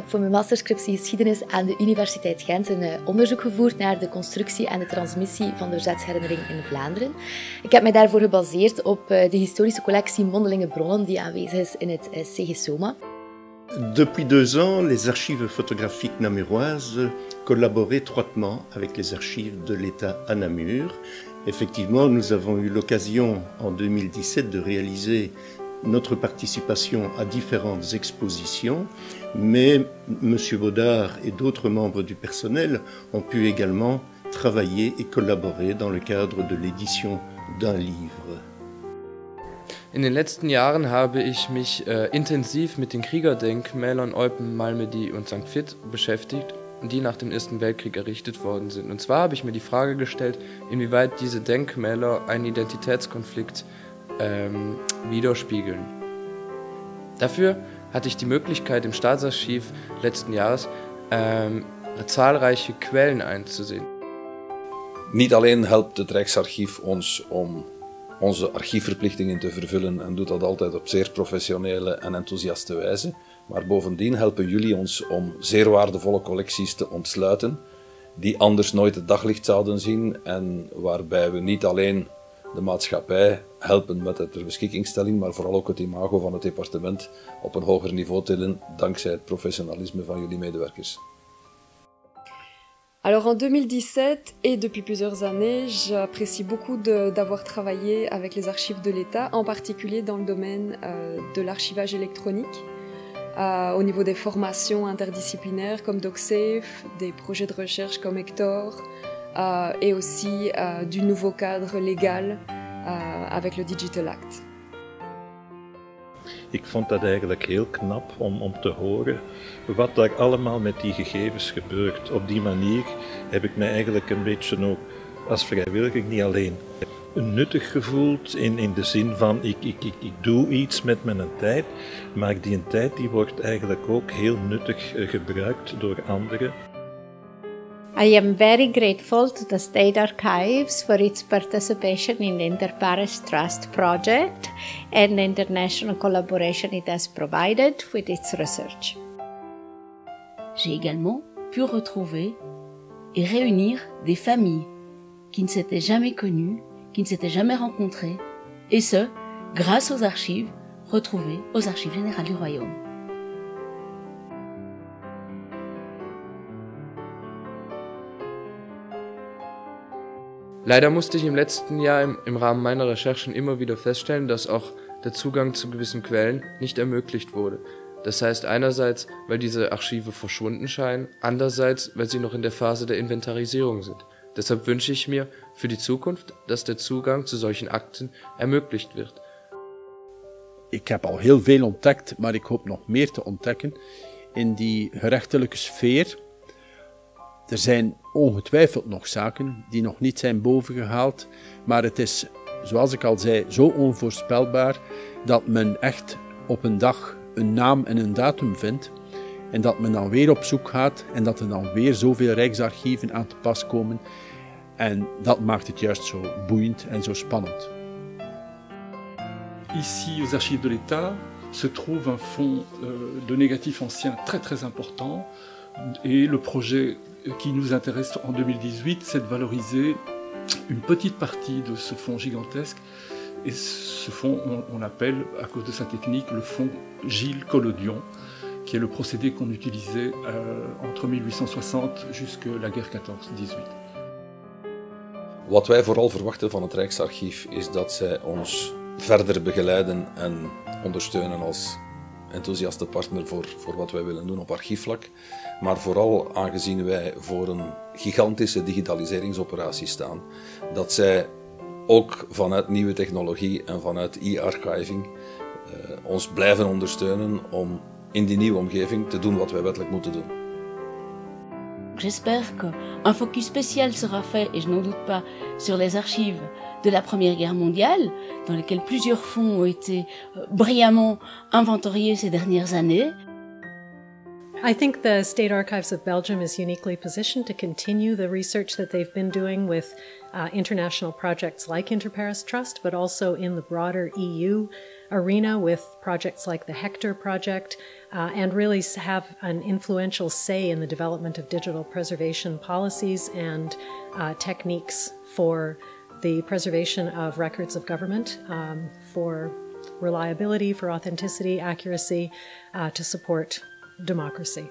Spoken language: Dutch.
heb voor mijn masterscriptie geschiedenis aan de Universiteit Gent een onderzoek gevoerd naar de constructie en de transmissie van de verzetsherinnering in Vlaanderen. Ik heb mij daarvoor gebaseerd op de historische collectie mondelinge bronnen die aanwezig is in het CGSOMA. Depuis 2 ans, les archives photographiques namuroises collaborent étroitement avec les archives de l'État à Namur. Effectivement, nous avons eu l'occasion en 2017 de réaliser notre participation à différentes expositions, mais M. Baudard et d'autres membres du personnel ont pu également travailler et collaborer dans le cadre de l'édition d'un livre. In den letzten Jahren habe ich mich intensiv mit den Kriegerdenkmälern Eupen, Malmedy und St. Vith beschäftigt, die nach dem Ersten Weltkrieg errichtet worden sind. Und zwar habe ich mir die Frage gestellt, inwieweit diese Denkmäler einen Identitätskonflikt widerspiegeln. Dafür hatte ich die Möglichkeit, im Staatsarchiv letzten Jahres zahlreiche Quellen einzusehen. Niet alleen helpt het Rijksarchief ons om onze archiefverplichtingen te vervullen en doet dat altijd op zeer professionele en enthousiaste wijze, maar bovendien helpen jullie ons om zeer waardevolle collecties te ontsluiten die anders nooit het daglicht zouden zien en waarbij we niet alleen de maatschappij helpen met de ter beschikkingstelling, maar vooral ook het imago van het departement op een hoger niveau tillen dankzij het professionalisme van jullie medewerkers. Alors en 2017 et depuis plusieurs années, j'apprécie beaucoup d'avoir travaillé avec les archives de l'État, en particulier dans le domaine de l'archivage électronique, au niveau des formations interdisciplinaires comme DocSafe, des projets de recherche comme Hector, et aussi du nouveau cadre légal avec le Digital Act. Ik vond dat eigenlijk heel knap om te horen wat daar allemaal met die gegevens gebeurt. Op die manier heb ik mij eigenlijk een beetje ook als vrijwilliger niet alleen nuttig gevoeld in de zin van ik doe iets met mijn tijd, maar die tijd die wordt eigenlijk ook heel nuttig gebruikt door anderen. I am very grateful to the State Archives for its participation in the Inter-Pares Trust project and the international collaboration it has provided with its research. J'ai également pu retrouver et réunir des familles qui ne s'étaient jamais connues, qui ne s'étaient jamais rencontrées, et ce, grâce aux archives retrouvées aux Archives générales du Royaume. Leider musste ich im letzten Jahr im Rahmen meiner Recherchen immer wieder feststellen, dass auch der Zugang zu gewissen Quellen nicht ermöglicht wurde. Das heißt einerseits, weil diese Archive verschwunden scheinen, andererseits, weil sie noch in der Phase der Inventarisierung sind. Deshalb wünsche ich mir für die Zukunft, dass der Zugang zu solchen Akten ermöglicht wird. Ik heb al heel veel ontdekt, maar ik hoop nog meer te ontdekken in die gerechtelijke sfeer. Er zijn ongetwijfeld nog zaken die nog niet zijn bovengehaald, maar het is, zoals ik al zei, zo onvoorspelbaar dat men echt op een dag een naam en een datum vindt en dat men dan weer op zoek gaat en dat er dan weer zoveel rijksarchieven aan te pas komen en dat maakt het juist zo boeiend en zo spannend. Ici, aux Archives de l'État, se trouve un fonds de négatifs anciens très important et le projet qui nous intéresse en 2018, c'est de valoriser une petite partie de ce fonds gigantesque. Et ce fonds, on l'appelle, à cause de sa technique, le fonds Gilles Collodion, qui est le procédé qu'on utilisait entre 1860 jusqu'à la guerre 14-18. Wat wij vooral verwachten van het Rijksarchief is dat zij ons verder begeleiden en ondersteunen als enthousiaste partner voor wat wij willen doen op archiefvlak. Maar vooral aangezien wij voor een gigantische digitaliseringsoperatie staan, dat zij ook vanuit nieuwe technologie en vanuit e-archiving ons blijven ondersteunen om in die nieuwe omgeving te doen wat wij wettelijk moeten doen. J'espère qu'un focus spécial sera fait, et je n'en doute pas, sur les archives de la Première Guerre mondiale, dans lesquelles plusieurs fonds ont été brillamment inventoriés ces dernières années. I think the State Archives of Belgium is uniquely positioned to continue the research that they've been doing with international projects like Inter-Pares Trust, but also in the broader EU arena with projects like the Hector project, and really have an influential say in the development of digital preservation policies and techniques for the preservation of records of government, for reliability, for authenticity, accuracy, to support democracy.